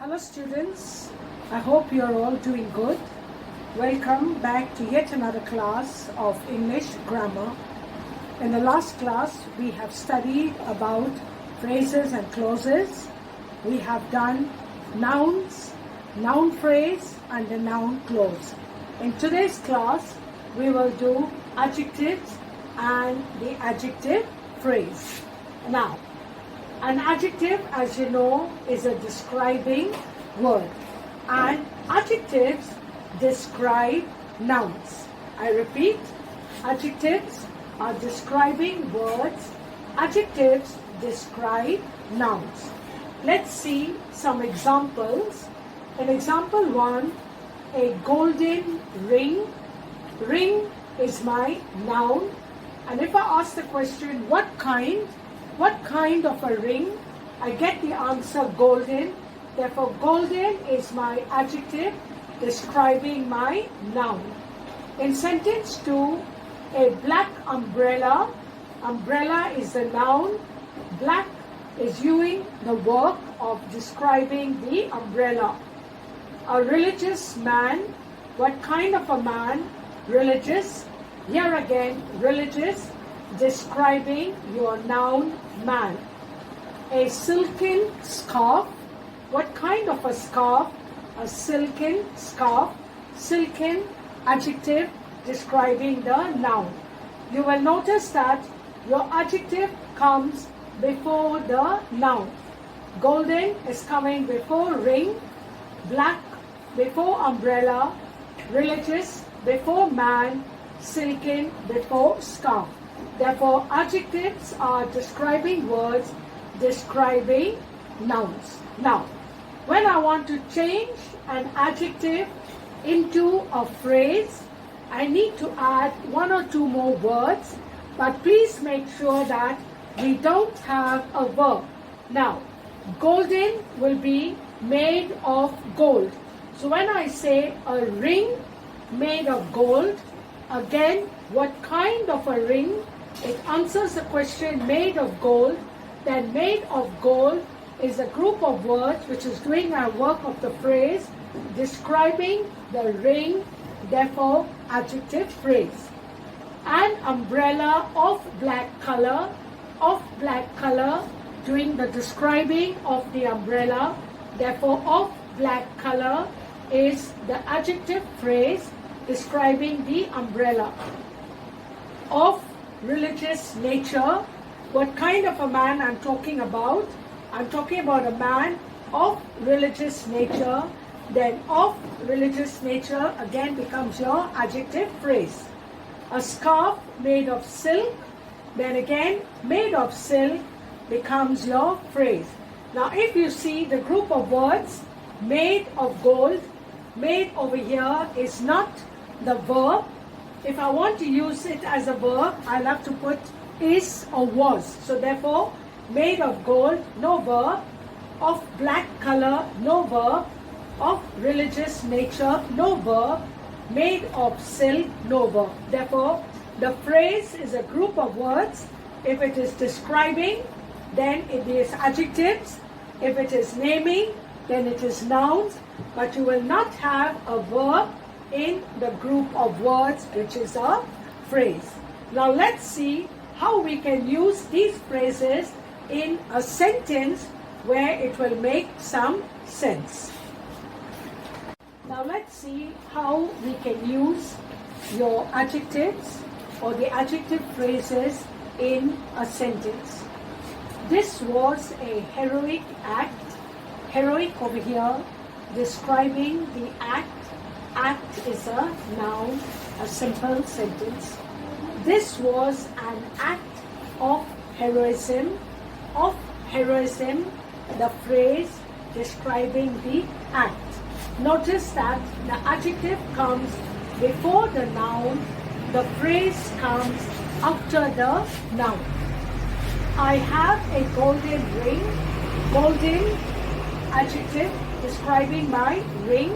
Hello students, I hope you are all doing good. Welcome back to yet another class of English grammar. In the last class we have studied about phrases and clauses. We have done nouns, noun phrase and the noun clause. In today's class we will do adjectives and the adjective phrase. Now, an adjective, as you know, is a describing word, and adjectives describe nouns. I repeat, adjectives are describing words. Adjectives describe nouns. Let's see some examples. In example 1, a golden ring. Ring is my noun, and if I ask the question, what kind of a ring, I get the answer golden. Therefore, golden is my adjective describing my noun. In sentence 2, a black umbrella. Umbrella is the noun. Black is doing the work of describing the umbrella. A religious man. What kind of a man? Religious. Here again, religious, describing your noun man. A silken scarf. What kind of a scarf? A silken scarf. Silken, adjective describing the noun. You will notice that your adjective comes before the noun. Golden is coming before ring. Black before umbrella. Religious before man. Silken before scarf. Therefore, adjectives are describing words, describing nouns. Now, when I want to change an adjective into a phrase, I need to add one or two more words, but please make sure that we don't have a verb. Now, golden will be made of gold. So when I say a ring made of gold, again, what kind of a ring? It answers the question made of gold. Then made of gold is a group of words which is doing our work of the phrase, describing the ring, therefore adjective phrase. An umbrella of black color, doing the describing of the umbrella, therefore of black color is the adjective phrase describing the umbrella. Of religious nature, what kind of a man I'm talking about? I'm talking about a man of religious nature. Then of religious nature again becomes your adjective phrase. A scarf made of silk, then again made of silk becomes your phrase. Now if you see the group of words made of gold, made over here is not the verb. If I want to use it as a verb, I'll have to put is or was. So therefore, made of gold, no verb. Of black color, no verb. Of religious nature, no verb. Made of silk, no verb. Therefore, the phrase is a group of words. If it is describing, then it is adjectives. If it is naming, then it is nouns. But you will not have a verb in the group of words which is a phrase. Now let's see how we can use these phrases in a sentence where it will make some sense. Now let's see how we can use your adjectives or the adjective phrases in a sentence. This was a heroic act. Heroic over here, describing the act. Act is a noun, a simple sentence. This was an act of heroism. Of heroism, the phrase describing the act. Notice that the adjective comes before the noun, the phrase comes after the noun. I have a golden ring. Golden, adjective describing my ring.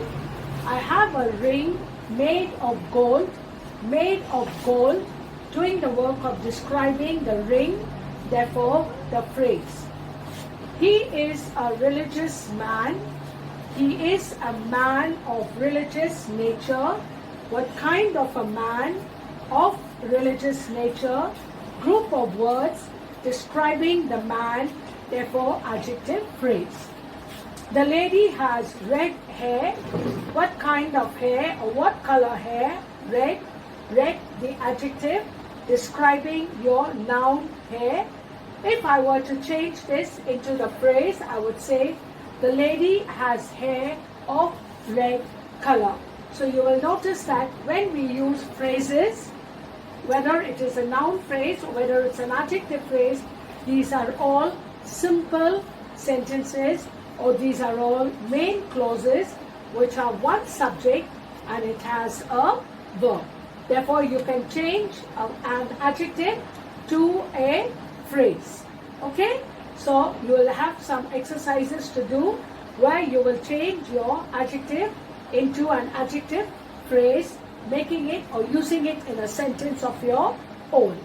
I have a ring made of gold, doing the work of describing the ring, therefore the phrase. He is a religious man. He is a man of religious nature. What kind of a man of religious nature? Group of words describing the man, therefore adjective phrase. The lady has red hair. What kind of hair or what color hair? Red. Red, the adjective describing your noun hair. If I were to change this into the phrase, I would say the lady has hair of red color. So you will notice that when we use phrases, whether it is a noun phrase or whether it's an adjective phrase, these are all simple sentences, or these are all main clauses which are one subject and it has a verb. Therefore, you can change an adjective to a phrase. Okay? So, you will have some exercises to do where you will change your adjective into an adjective phrase, making it or using it in a sentence of your own.